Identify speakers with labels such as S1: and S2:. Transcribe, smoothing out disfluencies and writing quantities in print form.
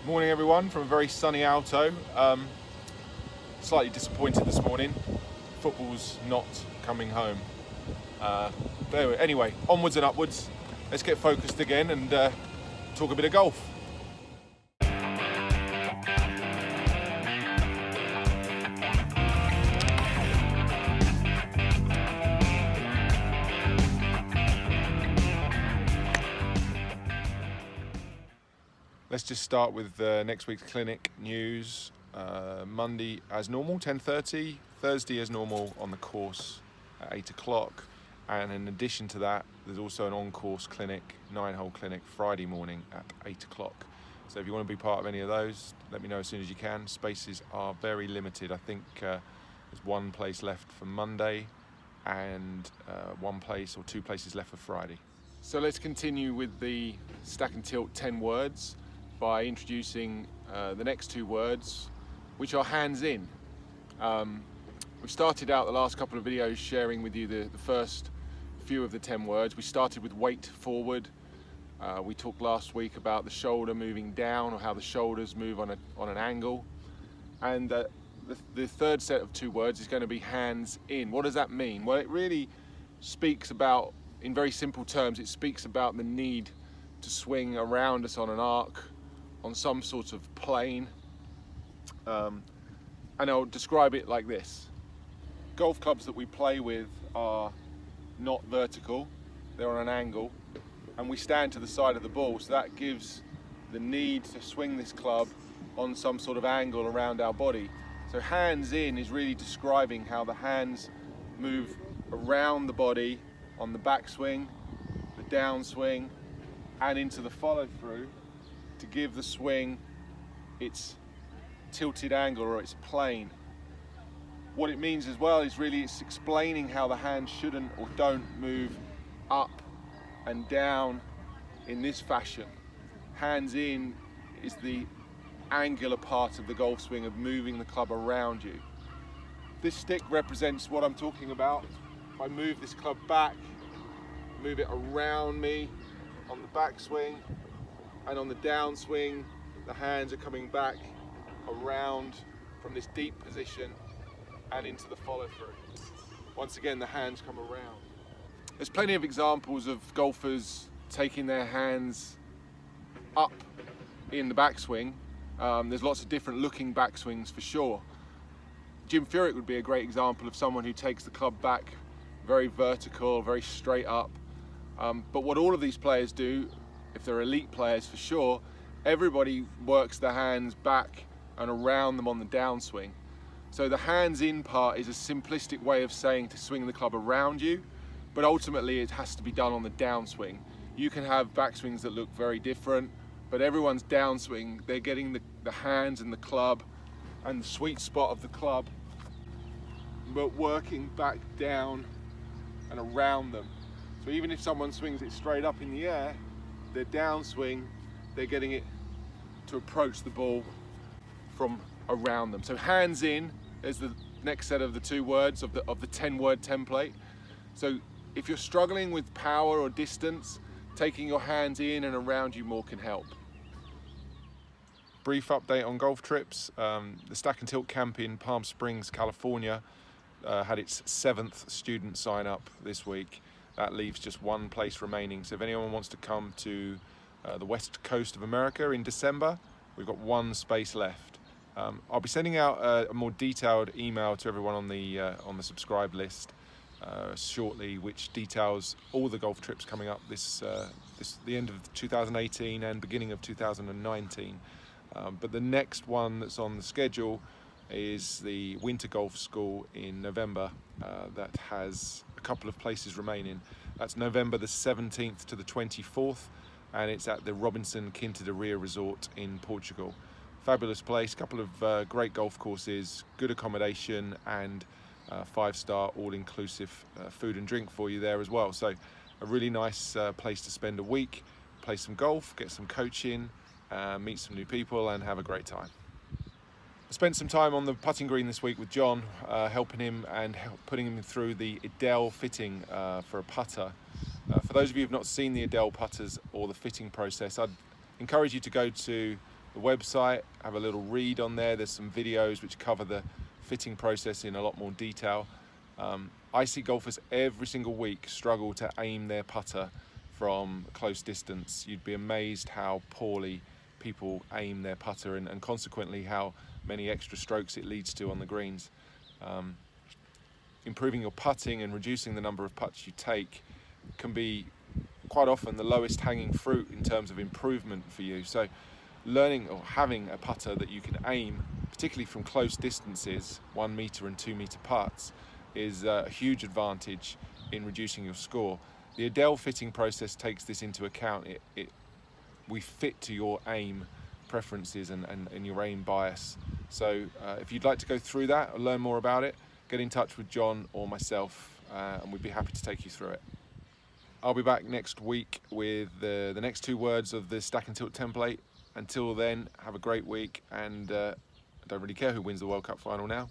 S1: Morning everyone from a very sunny Alto. Slightly disappointed this morning. Football's not coming home. But anyway, onwards and upwards. Let's get focused again and talk a bit of golf. Let's just start with next week's clinic news. Monday as normal, 10:30. Thursday as normal on the course at 8 o'clock. And in addition to that, there's also an on-course clinic, 9-hole clinic, Friday morning at 8 o'clock. So if you want to be part of any of those, let me know as soon as you can. Spaces are very limited. I think there's one place left for Monday and one place or two places left for Friday. So let's continue with the Stack and Tilt 10 words by introducing the next two words, which are hands in. We've started out the last couple of videos sharing with you the first few of the 10 words. We started with weight forward. We talked last week about the shoulder moving down, or how the shoulders move on an angle. And the third set of two words is going to be hands in. What does that mean? Well, it really speaks about, in very simple terms, it speaks about the need to swing around us on an arc, on some sort of plane. And I'll describe it like this. Golf clubs that we play with are not vertical, they're on an angle, and we stand to the side of the ball, so that gives the need to swing this club on some sort of angle around our body. So hands in is really describing how the hands move around the body on the backswing, the downswing, and into the follow through to give the swing its tilted angle or its plane. What it means as well is really it's explaining how the hands shouldn't or don't move up and down in this fashion. Hands in is the angular part of the golf swing of moving the club around you. This stick represents what I'm talking about. If I move this club back, move it around me on the backswing, and on the downswing, the hands are coming back around from this deep position and into the follow through. Once again, the hands come around. There's plenty of examples of golfers taking their hands up in the backswing. There's lots of different looking backswings for sure. Jim Furyk would be a great example of someone who takes the club back very vertical, very straight up. But what all of these players do, if they're elite players for sure, everybody works the hands back and around them on the downswing. So the hands in part is a simplistic way of saying to swing the club around you, but ultimately it has to be done on the downswing. You can have backswings that look very different, but everyone's downswing, they're getting the hands and the club and the sweet spot of the club, but working back down and around them. So even if someone swings it straight up in the air, their downswing, they're getting it to approach the ball from around them. So hands in is the next set of the two words of the 10-word template. So if you're struggling with power or distance, taking your hands in and around you more can help. Brief update on golf trips. The Stack and Tilt camp in Palm Springs, California had its 7th student sign up this week. That leaves just one place remaining. So if anyone wants to come to the west coast of America in December, we've got one space left. I'll be sending out a more detailed email to everyone on the subscribe list shortly, which details all the golf trips coming up the end of 2018 and beginning of 2019. But the next one that's on the schedule is the Winter Golf School in November that has a couple of places remaining. That's November the 17th to the 24th, and it's at the Robinson Quinta de Ria Resort in Portugal. Fabulous place, couple of great golf courses, good accommodation, and 5-star all-inclusive food and drink for you there as well. So a really nice place to spend a week, play some golf, get some coaching, meet some new people, and have a great time. I spent some time on the putting green this week with John, helping him and putting him through the Edel fitting for a putter. For those of you who have not seen the Edel putters or the fitting process, I'd encourage you to go to the website, have a little read on there. There's some videos which cover the fitting process in a lot more detail. I see golfers every single week struggle to aim their putter from close distance. You'd be amazed how poorly people aim their putter, and consequently how many extra strokes it leads to on the greens. Improving your putting and reducing the number of putts you take can be quite often the lowest hanging fruit in terms of improvement for you. So learning or having a putter that you can aim, particularly from close distances, 1 meter and 2 meter putts, is a huge advantage in reducing your score. The Adele fitting process takes this into account. We fit to your aim preferences and your aim bias. So if you'd like to go through that or learn more about it, get in touch with John or myself, and we'd be happy to take you through it. I'll be back next week with the next 2 words of the stack and tilt template. Until then, have a great week, and I don't really care who wins the World Cup final now.